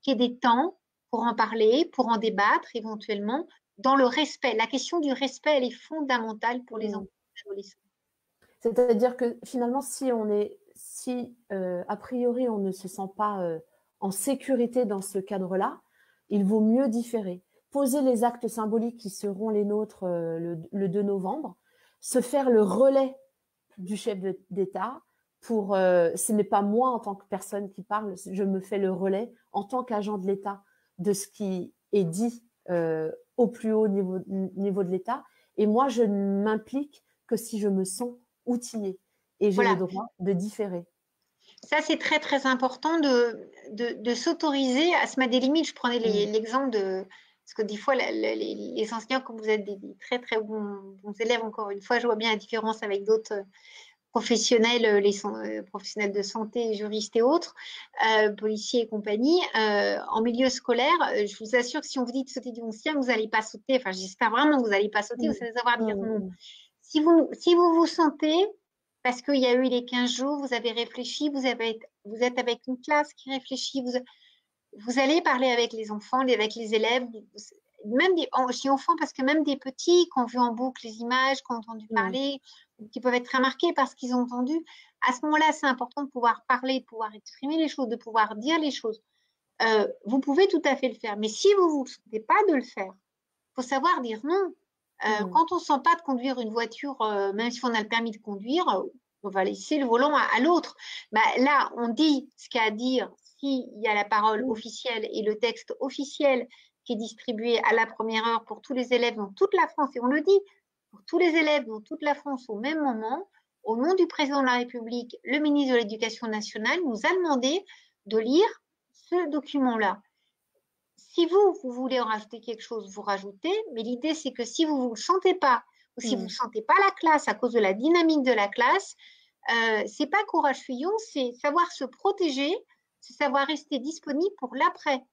qu'il y ait des temps pour en parler, pour en débattre éventuellement, dans le respect. La question du respect, elle est fondamentale pour les enfants et les adolescents.
C'est-à-dire que finalement, si a priori on ne se sent pas en sécurité dans ce cadre-là, il vaut mieux différer. Poser les actes symboliques qui seront les nôtres le 2 novembre, se faire le relais du chef d'État pour, ce n'est pas moi en tant que personne qui parle, je me fais le relais en tant qu'agent de l'État de ce qui est dit au plus haut niveau de l'État. Et moi, je ne m'implique que si je me sens outillée et j'ai le droit de différer.
Ça, c'est très, très important de s'autoriser à se mettre des limites. Je prenais l'exemple de… Parce que des fois, les enseignants, comme vous êtes des très, très bons élèves, encore une fois, je vois bien la différence avec d'autres professionnels, les professionnels de santé, juristes et autres, policiers et compagnie. En milieu scolaire, je vous assure que si on vous dit de sauter du 11e, vous n'allez pas sauter. Enfin, j'espère vraiment que vous n'allez pas sauter, vous allez savoir dire non. Si vous vous sentez, parce qu'il y a eu les 15 jours, vous avez réfléchi, vous êtes avec une classe qui réfléchit, vous allez parler avec les enfants, avec les élèves, même je dis enfants parce que même des petits qui ont vu en boucle les images, qui ont entendu parler, qui peuvent être très marqués par ce qu'ils ont entendu, à ce moment-là, c'est important de pouvoir parler, de pouvoir exprimer les choses, de pouvoir dire les choses. Vous pouvez tout à fait le faire, mais si vous ne vous sentez pas de le faire, il faut savoir dire non. Quand on ne sent pas de conduire une voiture, même si on a le permis de conduire, on va laisser le volant à l'autre. Bah, là, on dit ce qu'il y a à dire s'il y a la parole officielle et le texte officiel qui est distribué à la première heure pour tous les élèves dans toute la France. Et on le dit, pour tous les élèves dans toute la France au même moment, au nom du président de la République, le ministre de l'Éducation nationale nous a demandé de lire ce document-là. Si vous voulez en rajouter quelque chose, vous rajoutez, mais l'idée, c'est que si vous ne vous le sentez pas, ou si vous ne sentez pas la classe à cause de la dynamique de la classe, c'est pas courage fuyant, c'est savoir se protéger, c'est savoir rester disponible pour l'après.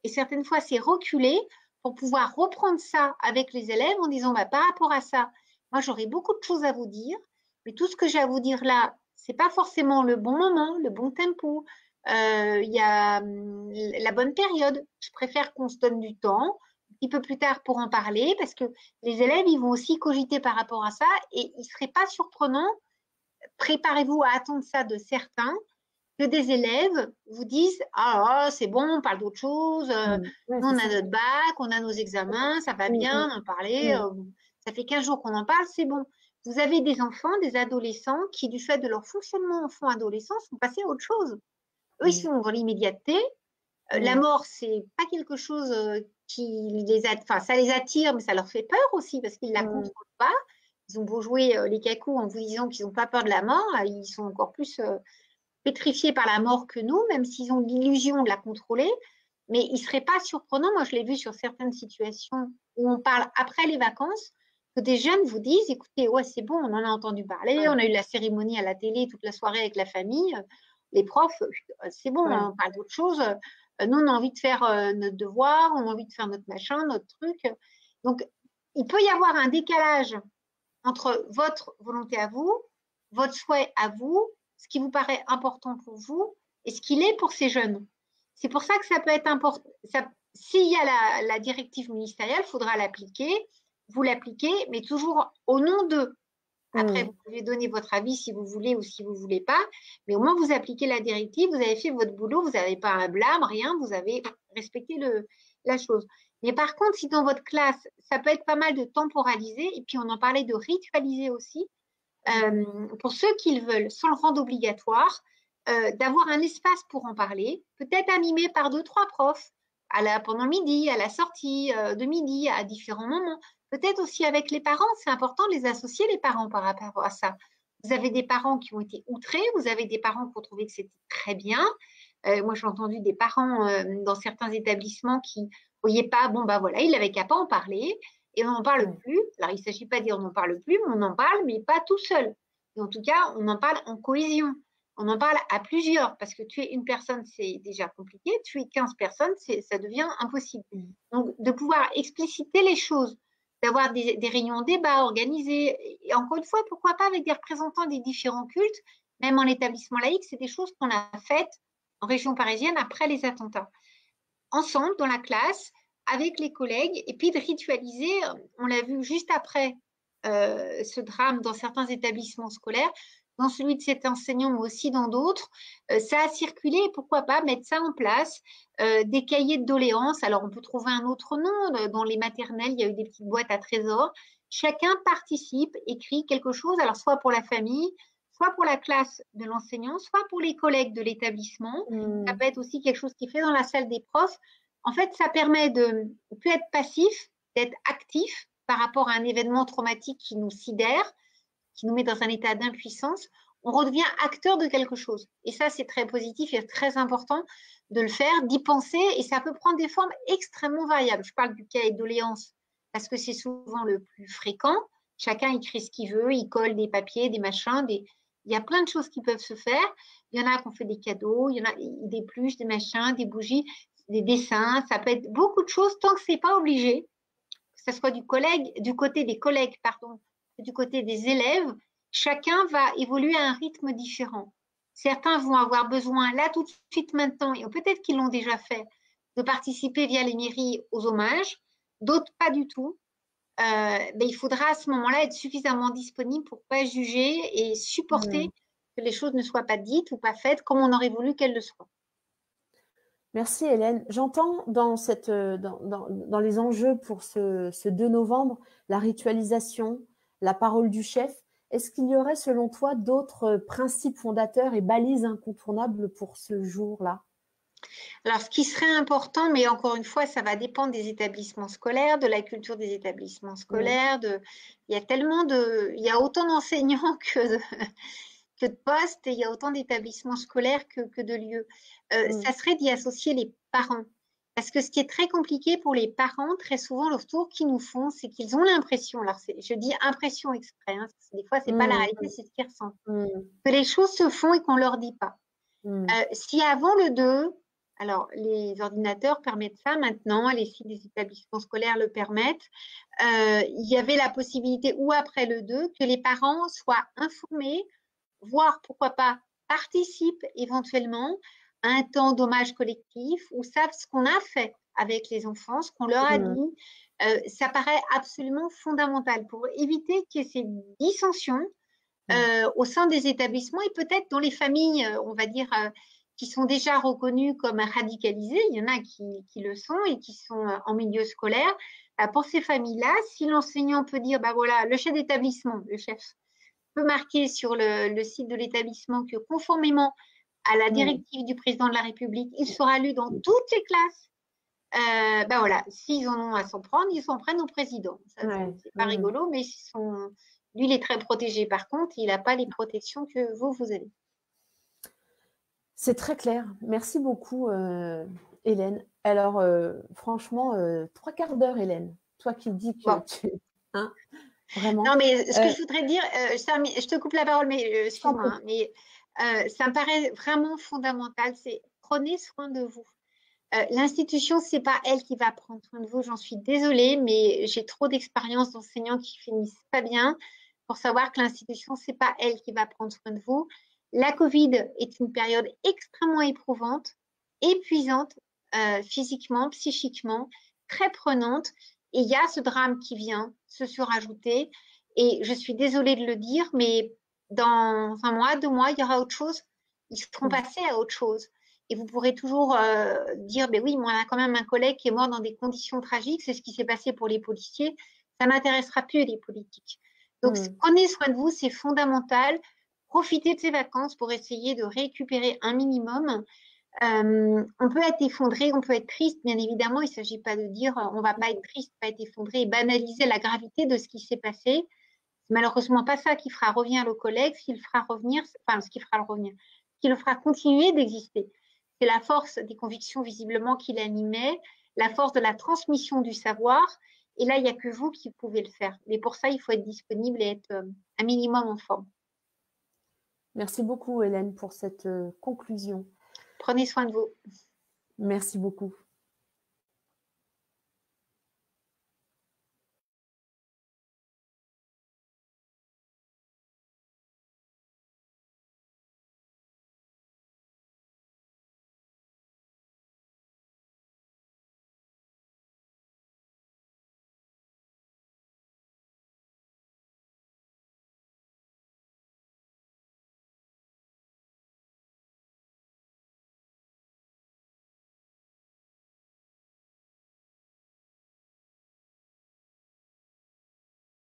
Et certaines fois, c'est reculer pour pouvoir reprendre ça avec les élèves en disant, par rapport à ça, moi, j'aurais beaucoup de choses à vous dire, mais tout ce que j'ai à vous dire là, c'est pas forcément le bon moment, le bon tempo, il y a la bonne période. Je préfère qu'on se donne du temps, un petit peu plus tard pour en parler, parce que les élèves, ils vont aussi cogiter par rapport à ça, et il ne serait pas surprenant, préparez-vous à attendre ça de certains, que des élèves vous disent « Ah, c'est bon, on parle d'autre chose, nous on a notre bac, on a nos examens, ça va bien, on en parlait, ça fait 15 jours qu'on en parle, c'est bon. » Vous avez des enfants, des adolescents qui, du fait de leur fonctionnement enfant-adolescent, sont passés à autre chose. Eux, ils sont dans l'immédiateté. La mort, c'est pas quelque chose qui ça les attire, mais ça leur fait peur aussi parce qu'ils ne la contrôlent pas. Ils ont beau jouer les cacous en vous disant qu'ils n'ont pas peur de la mort, ils sont encore plus pétrifiés par la mort que nous, même s'ils ont l'illusion de la contrôler. Mais il ne serait pas surprenant, moi je l'ai vu sur certaines situations où on parle après les vacances, que des jeunes vous disent, écoutez, ouais, c'est bon, on en a entendu parler, on a eu la cérémonie à la télé toute la soirée avec la famille, les profs, c'est bon, on parle d'autre chose. Nous, on a envie de faire notre devoir, on a envie de faire notre machin, notre truc. Donc, il peut y avoir un décalage entre votre volonté à vous, votre souhait à vous, ce qui vous paraît important pour vous et ce qu'il est pour ces jeunes. C'est pour ça que ça peut être important. S'il y a la directive ministérielle, il faudra l'appliquer, vous l'appliquez, mais toujours au nom d'eux. Après, vous pouvez donner votre avis si vous voulez ou si vous ne voulez pas, mais au moins vous appliquez la directive, vous avez fait votre boulot, vous n'avez pas un blâme, rien, vous avez respecté la chose. Mais par contre, si dans votre classe, ça peut être pas mal de temporaliser, et puis on en parlait de ritualiser aussi, pour ceux qui le veulent, sans le rendre obligatoire, d'avoir un espace pour en parler, peut-être animé par 2, 3 profs, pendant midi, à la sortie de midi, à différents moments. Peut-être aussi avec les parents, c'est important de les associer, les parents, par rapport à ça. Vous avez des parents qui ont été outrés, vous avez des parents qui ont trouvé que c'était très bien. Moi, j'ai entendu des parents dans certains établissements qui ne voyaient pas, bon, bah voilà, il n'avait qu'à pas en parler et on n'en parle plus. Alors, il ne s'agit pas de dire on n'en parle plus, mais on en parle, mais pas tout seul. Et en tout cas, on en parle en cohésion. On en parle à plusieurs, parce que tuer une personne, c'est déjà compliqué. Tuer 15 personnes, ça devient impossible. Donc, de pouvoir expliciter les choses, d'avoir des réunions débats organisées, et encore une fois, pourquoi pas avec des représentants des différents cultes, même en établissement laïque, c'est des choses qu'on a faites en région parisienne après les attentats. Ensemble, dans la classe, avec les collègues, et puis de ritualiser, on l'a vu juste après ce drame dans certains établissements scolaires, dans celui de cet enseignant, mais aussi dans d'autres, ça a circulé, pourquoi pas mettre ça en place, des cahiers de doléances, alors on peut trouver un autre nom, dans les maternelles, il y a eu des petites boîtes à trésors, chacun participe, écrit quelque chose, alors soit pour la famille, soit pour la classe de l'enseignant, soit pour les collègues de l'établissement, ça peut être aussi quelque chose qui est fait dans la salle des profs. En fait, ça permet de ne plus être passif, d'être actif par rapport à un événement traumatique qui nous sidère, qui nous met dans un état d'impuissance. On redevient acteur de quelque chose. Et ça, c'est très positif et très important de le faire, d'y penser. Et ça peut prendre des formes extrêmement variables. Je parle du cahier de doléances parce que c'est souvent le plus fréquent. Chacun écrit ce qu'il veut, il colle des papiers, des machins, il y a plein de choses qui peuvent se faire. Il y en a qui ont fait des cadeaux, il y en a des pluches, des machins, des bougies, des dessins. Ça peut être beaucoup de choses tant que c'est pas obligé, que ce soit du côté des collègues, pardon, du côté des élèves. Chacun va évoluer à un rythme différent. Certains vont avoir besoin là tout de suite maintenant, et peut-être qu'ils l'ont déjà fait, de participer via les mairies aux hommages. D'autres pas du tout. Il faudra à ce moment-là être suffisamment disponible pour ne pas juger et supporter que les choses ne soient pas dites ou pas faites comme on aurait voulu qu'elles le soient.
Merci Hélène. J'entends dans les enjeux pour ce 2 novembre, la ritualisation, la parole du chef. Est-ce qu'il y aurait selon toi d'autres principes fondateurs et balises incontournables pour ce jour-là?
Alors, ce qui serait important, mais encore une fois, ça va dépendre des établissements scolaires, de la culture des établissements scolaires. Il y a autant d'enseignants que de postes et il y a autant d'établissements scolaires que de lieux. Ça serait d'y associer les parents. Parce que ce qui est très compliqué pour les parents, très souvent, le retour qu'ils nous font, c'est qu'ils ont l'impression, alors je dis impression exprès, hein, parce que des fois, c'est pas la réalité, c'est ce qu'ils ressentent, que les choses se font et qu'on leur dit pas. Si avant le 2, alors les ordinateurs permettent ça maintenant, les sites des établissements scolaires le permettent, il y avait la possibilité, ou après le 2, que les parents soient informés, voire pourquoi pas participent éventuellement à un temps d'hommage collectif ou savent ce qu'on a fait avec les enfants, ce qu'on leur a dit. Ça paraît absolument fondamental pour éviter qu'il y ait ces dissensions au sein des établissements et peut-être dans les familles, on va dire, qui sont déjà reconnues comme radicalisées. Il y en a qui le sont et qui sont en milieu scolaire. Pour ces familles-là, si l'enseignant peut dire, bah voilà, le chef d'établissement, le chef peut marquer sur le site de l'établissement que conformément à la directive du président de la République, il sera lu dans toutes les classes. Ben voilà, s'ils en ont à s'en prendre, ils s'en prennent au président. C'est pas rigolo, mais lui, il est très protégé. Par contre, il n'a pas les protections que vous avez.
C'est très clair. Merci beaucoup, Hélène. Alors, franchement, 3/4 d'heure, Hélène. Toi qui dis que tu... Hein, vraiment.
Non, mais ce que je voudrais dire, je te coupe la parole, mais excuse-moi, hein, mais ça me paraît vraiment fondamental, c'est prenez soin de vous. L'institution, c'est pas elle qui va prendre soin de vous, j'en suis désolée, mais j'ai trop d'expérience d'enseignants qui finissent pas bien pour savoir que l'institution, c'est pas elle qui va prendre soin de vous. La Covid est une période extrêmement éprouvante, épuisante, physiquement, psychiquement, très prenante. Et il y a ce drame qui vient se surajouter. Et je suis désolée de le dire, mais dans 1 mois, 2 mois, il y aura autre chose. Ils seront passés à autre chose. Et vous pourrez toujours dire, ben oui, mais on a quand même un collègue qui est mort dans des conditions tragiques, c'est ce qui s'est passé pour les policiers, ça n'intéressera plus les politiques. Donc,
Mm.
prenez soin de vous, c'est fondamental. Profitez de ces vacances pour essayer de récupérer un minimum. On peut être effondré, on peut être triste, bien évidemment. Il ne s'agit pas de dire on ne va pas être triste, pas être effondré et banaliser la gravité de ce qui s'est passé. C'est malheureusement pas ça qui fera revenir le collègue, ce qui le fera revenir, enfin ce qui fera le revenir, ce qui le fera continuer d'exister. C'est la force des convictions visiblement qui l'animait, la force de la transmission du savoir. Et là, il n'y a que vous qui pouvez le faire. Mais pour ça, il faut être disponible et être un minimum en forme.
Merci beaucoup, Hélène, pour cette conclusion.
Prenez soin de vous.
Merci beaucoup.